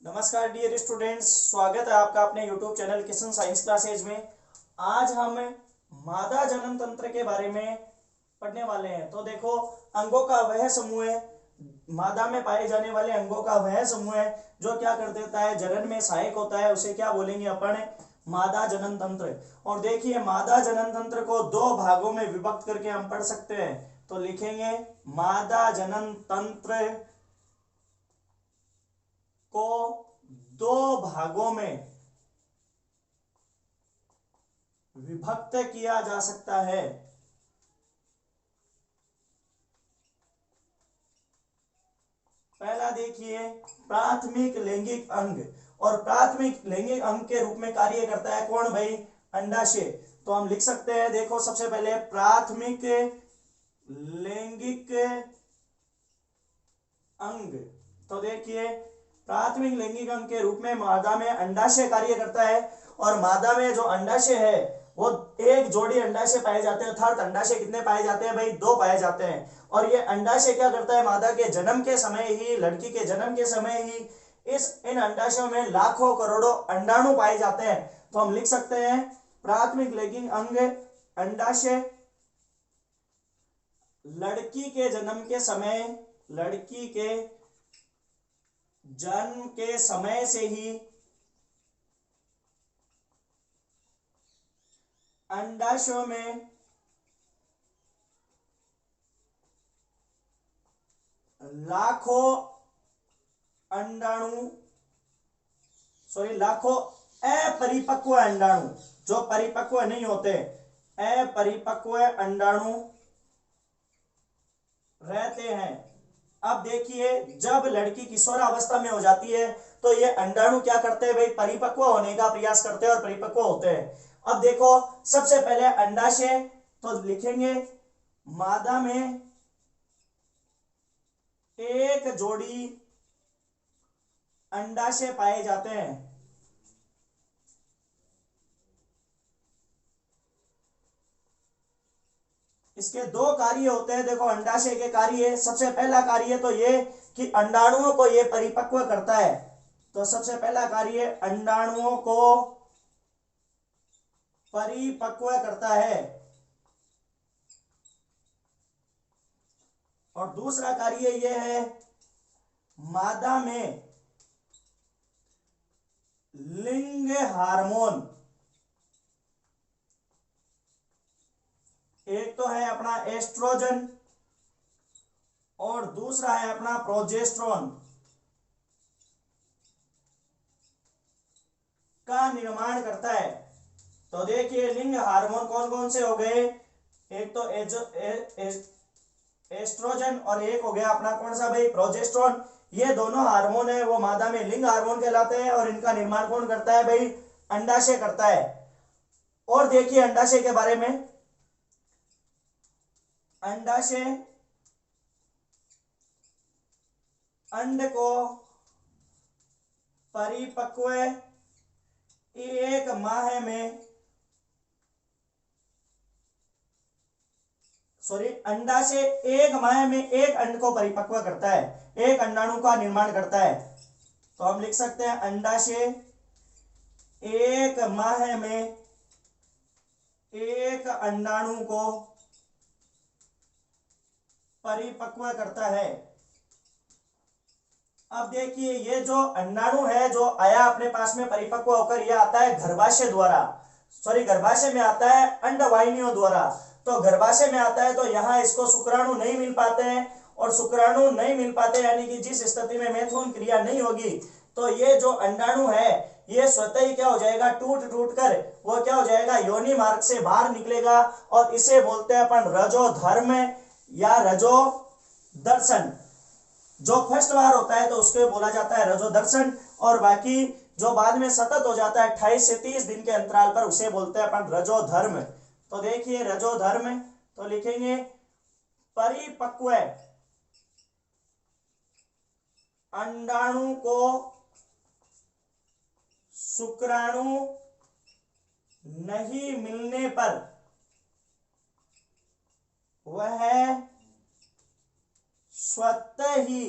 नमस्कार dear students, स्वागत है आपका अपने YouTube channel Kishan science classes में। आज हम मादा जनन तंत्र के बारे में पढ़ने वाले हैं। तो देखो, अंगों का वह समूह है, मादा में पाए जाने वाले अंगों का वह समूह है जो क्या कर देता है, जनन में सहायक होता है। उसे क्या बोलेंगे अपन? मादा जनन तंत्र। और देखिए, मादा जनन तंत्र को दो भागों में विभक्त करके हम पढ़ सकते हैं। तो लिखेंगे मादा जनन तंत्र को दो भागों में विभक्त किया जा सकता है। पहला देखिए, प्राथमिक लैंगिक अंग। और प्राथमिक लैंगिक अंग के रूप में कार्य करता है कौन भाई? अंडाशय। तो हम लिख सकते हैं, देखो सबसे पहले प्राथमिक लैंगिक अंग। तो देखिए, प्राथमिक लैंगिक अंग के रूप में मादा में अंडाशय कार्य करता है। और मादा में जो अंडाशय है वो एक जोड़ी अंडाशय पाए जाते हैं। अर्थात अंडाशय कितने पाए जाते हैं भाई? दो पाए जाते हैं। और ये अंडाशय क्या करता है? मादा के जन्म के समय ही, लड़की के जन्म के समय ही इन अंडाशयों में लाखों करोड़ों अंडाणु पाए जाते हैं। तो हम लिख सकते हैं प्राथमिक लैंगिक अंग अंडाशय लड़की के जन्म के समय, लड़की के जन्म के समय से ही अंडाशयों में लाखों अंडाणु, लाखों अपरिपक्व अंडाणु, जो परिपक्व नहीं होते, अपरिपक्व अंडाणु रहते हैं। अब देखिए, जब लड़की किशोरावस्था में हो जाती है तो ये अंडाणु क्या करते हैं भाई? परिपक्व होने का प्रयास करते हैं और परिपक्व होते हैं। अब देखो, सबसे पहले अंडाशय, तो लिखेंगे मादा में एक जोड़ी अंडाशय पाए जाते हैं। इसके दो कार्य होते हैं। देखो, अंडाशय के कार्य, सबसे पहला कार्य तो ये कि अंडाणुओं को ये परिपक्व करता है। तो सबसे पहला कार्य अंडाणुओं को परिपक्व करता है। और दूसरा कार्य यह है, मादा में लिंग हार्मोन, एक तो है अपना एस्ट्रोजन और दूसरा है अपना प्रोजेस्टेरोन का निर्माण करता है। तो देखिए, लिंग हार्मोन कौन कौन से हो गए? एक तो एस्ट्रोजन और एक हो गया अपना कौन सा भाई? प्रोजेस्टेरोन। ये दोनों हार्मोन है वो मादा में लिंग हार्मोन कहलाते हैं। और इनका निर्माण कौन करता है भाई? अंडाशय करता है। और देखिए अंडाशय के बारे में, अंडाशय अंड को परिपक्व एक माह में, अंडाशय एक माह में एक अंड को परिपक्व करता है, एक अंडाणु का निर्माण करता है। तो हम लिख सकते हैं अंडाशय एक माह में एक अंडाणु को परिपक्व करता है। अब देखिए, ये जो अंडाणु है जो आया अपने पास में परिपक्व होकर, यह आता है गर्भाशय द्वारा, गर्भाशय में आता है अंडवाहिनियों द्वारा। तो गर्भाशय में आता है तो यहाँ इसको शुक्राणु नहीं मिल पाते हैं। और शुक्राणु नहीं मिल पाते यानी कि जिस स्थिति में मैथुन क्रिया नहीं होगी, तो ये जो अंडाणु है ये स्वतः ही क्या हो जाएगा? टूट टूट कर वो क्या हो जाएगा? योनि मार्ग से बाहर निकलेगा। और इसे बोलते हैं अपन रजोधर्म या रजो दर्शन। जो फर्स्ट बार होता है तो उसको बोला जाता है रजोदर्शन। और बाकी जो बाद में सतत हो जाता है 28 से 30 दिन के अंतराल पर, उसे बोलते हैं अपन रजोधर्म। तो देखिए रजोधर्म, तो लिखेंगे परिपक्व अंडाणु को शुक्राणु नहीं मिलने पर वह स्वतः ही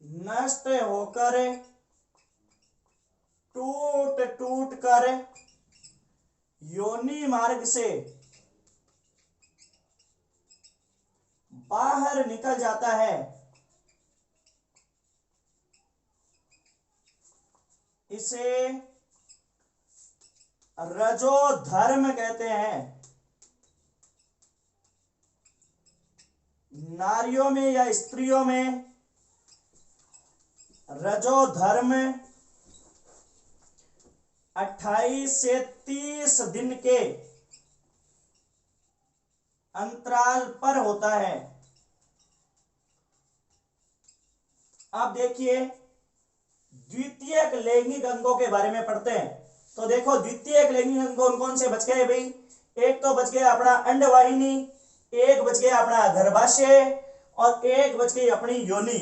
नष्ट होकर टूट टूट कर योनि मार्ग से बाहर निकल जाता है। इसे रजोधर्म कहते हैं। नारियों में या स्त्रियों में रजोधर्म 28 से 30 दिन के अंतराल पर होता है। अब देखिए द्वितीयक लैंगिक अंगों के बारे में पढ़ते हैं। तो देखो द्वितीयक लैंगिक अंग कौन कौन से बच गए भाई? एक तो बच गया अपना अंडवाहिनी, एक बच गया अपना गर्भाशय और एक बच गई अपनी योनि।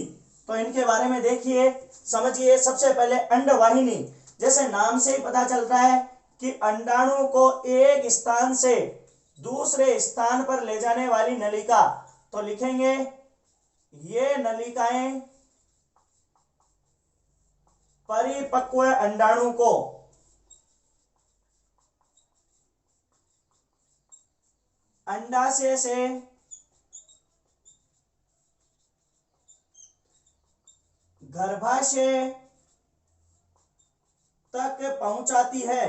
तो इनके बारे में देखिए, समझिए। सबसे पहले अंडवाहिनी, जैसे नाम से ही पता चलता है कि अंडाणु को एक स्थान से दूसरे स्थान पर ले जाने वाली नलिका। तो लिखेंगे ये नलिकाएं परिपक्व अंडाणु को अंडाशय से गर्भाशय तक पहुंचाती है।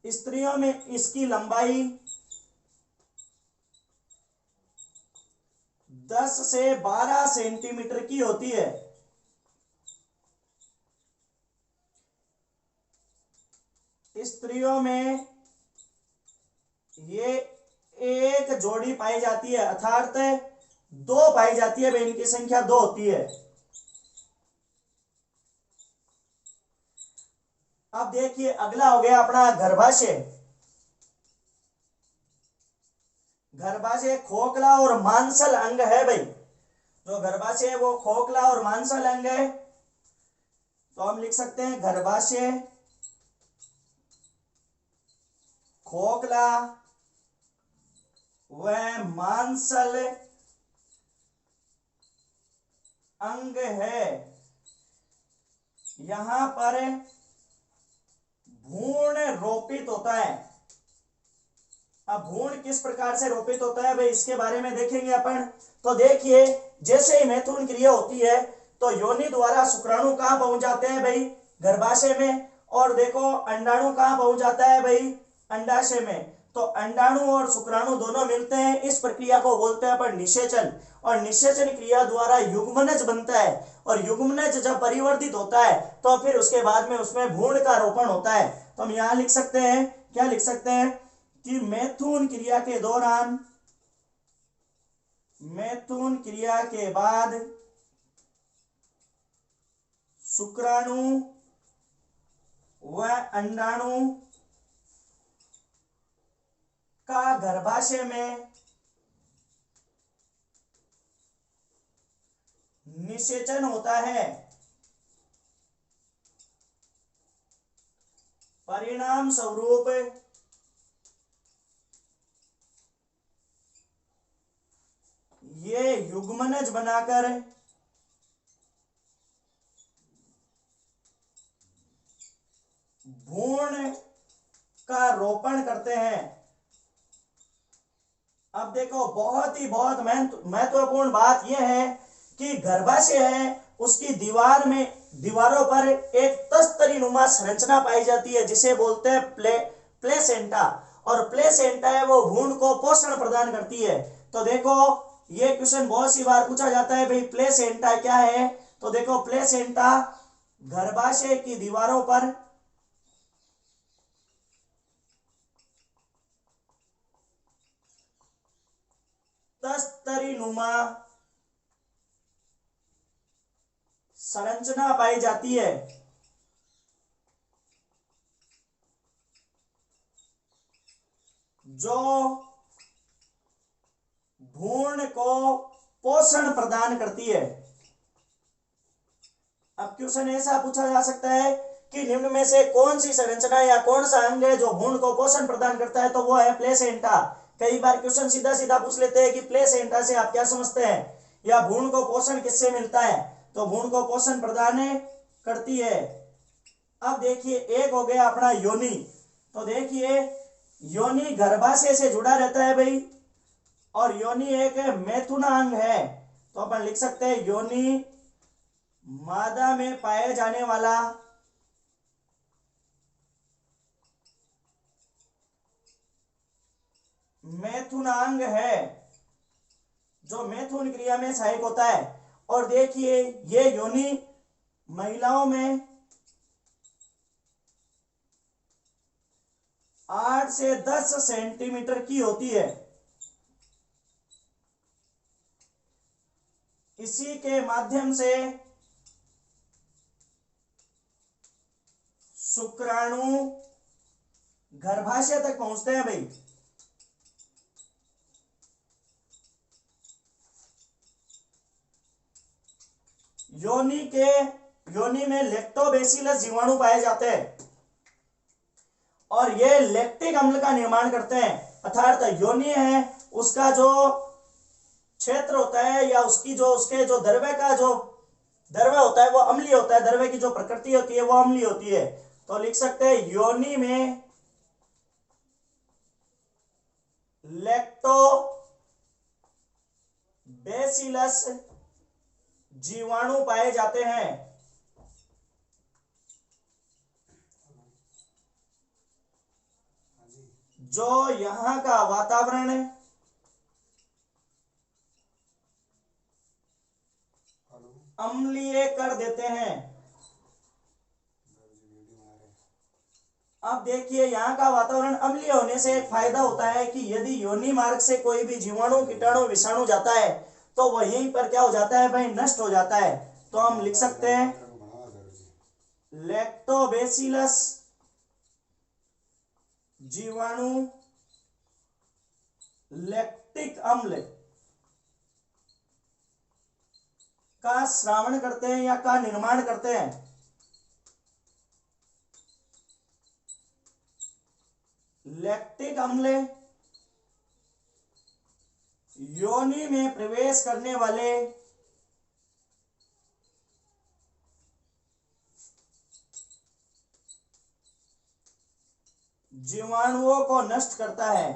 स्त्रियों में इसकी लंबाई 10 से 12 सेंटीमीटर की होती है। स्त्रियों में ये एक जोड़ी पाई जाती है, अर्थात 2 पाई जाती है। इनकी संख्या 2 होती है। अब देखिए अगला हो गया अपना गर्भाशय। गर्भाशय खोखला और मांसल अंग है भाई। जो गर्भाशय है वो खोखला और मांसल अंग है। तो हम लिख सकते हैं गर्भाशय खोखला व मांसल अंग है। यहां पर भ्रूण रोपित होता है। अब भ्रूण किस प्रकार से रोपित होता है भाई, इसके बारे में देखेंगे अपन। तो देखिए जैसे ही मैथुन क्रिया होती है तो योनि द्वारा शुक्राणु कहां पहुंच जाते हैं भाई? गर्भाशय में। और देखो अंडाणु कहां पहुंच जाता है भाई? अंडाशय में। तो अंडाणु और शुक्राणु दोनों मिलते हैं। इस प्रक्रिया को बोलते हैं अपन निषेचन। और निषेचन क्रिया द्वारा युग्मनज बनता है। और युग्मनज जब परिवर्तित होता है तो फिर उसके बाद में उसमें भ्रूण का रोपण होता है। तो हम यहां लिख सकते हैं, क्या लिख सकते हैं कि मैथुन क्रिया के दौरान, मैथुन क्रिया के बाद शुक्राणु व अंडाणु का गर्भाशय में निषेचन होता है। परिणाम स्वरूप ये युग्मनज बनाकर भ्रूण का रोपण करते हैं। अब देखो बहुत महत्वपूर्ण बात यह है कि गर्भाशय है उसकी दीवारों पर एक तस्तरी नुमा संरचना पाई जाती है जिसे बोलते हैं प्लेसेंटा। और प्लेसेंटा है वो भ्रूण को पोषण प्रदान करती है। तो देखो ये क्वेश्चन बहुत सी बार पूछा जाता है भाई प्लेसेंटा क्या है? तो देखो प्लेसेंटा गर्भाशय की दीवारों पर तस्तरी नुमा संरचना पाई जाती है जो भ्रूण को पोषण प्रदान करती है। अब क्वेश्चन ऐसा पूछा जा सकता है कि निम्न में से कौन सी संरचना या कौन सा अंग है जो भ्रूण को पोषण प्रदान करता है? तो वो है प्लेसेंटा। कई बार क्वेश्चन सीधा सीधा पूछ लेते हैं कि प्लेसेंटा से आप क्या समझते हैं, या भ्रूण को पोषण किससे मिलता है, तो भ्रूण को पोषण प्रदान करती है। अब देखिए एक हो गया अपना योनि, तो देखिए योनि गर्भाशय से जुड़ा रहता है भाई, और योनि एक मैथुनांग है, तो अपन लिख सकते हैं योनि मादा में पाए जाने वाला मैथुनांग है, जो मैथुन क्रिया में सहायक होता है। और देखिए ये योनि महिलाओं में 8 से 10 सेंटीमीटर की होती है। इसी के माध्यम से शुक्राणु गर्भाशय तक पहुंचते हैं भाई। योनि में लैक्टोबैसिलस जीवाणु पाए जाते हैं, और ये लैक्टिक अम्ल का निर्माण करते हैं, अर्थात योनि है उसका जो क्षेत्र होता है, या उसकी जो उसके जो द्रव्य का जो द्रव्य होता है वो अम्लीय होता है, द्रव्य की जो प्रकृति होती है वो अम्लीय होती है। तो लिख सकते हैं योनि में लैक्टोबैसिलस जीवाणु पाए जाते हैं। जो यहाँ का वातावरण अम्लीय कर देते हैं। अब देखिए यहाँ का वातावरण अम्लीय होने से एक फायदा होता है कि यदि योनि मार्ग से कोई भी जीवाणु कीटाणु विषाणु जाता है तो वह यहीं पर क्या हो जाता है भाई, नष्ट हो जाता है। तो हम लिख सकते हैं लैक्टोबैसिलस जीवाणु लैक्टिक अम्ल का श्रावण करते हैं या का निर्माण करते हैं। लैक्टिक अम्ल योनि में प्रवेश करने वाले जीवाणुओं को नष्ट करता है।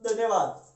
धन्यवाद।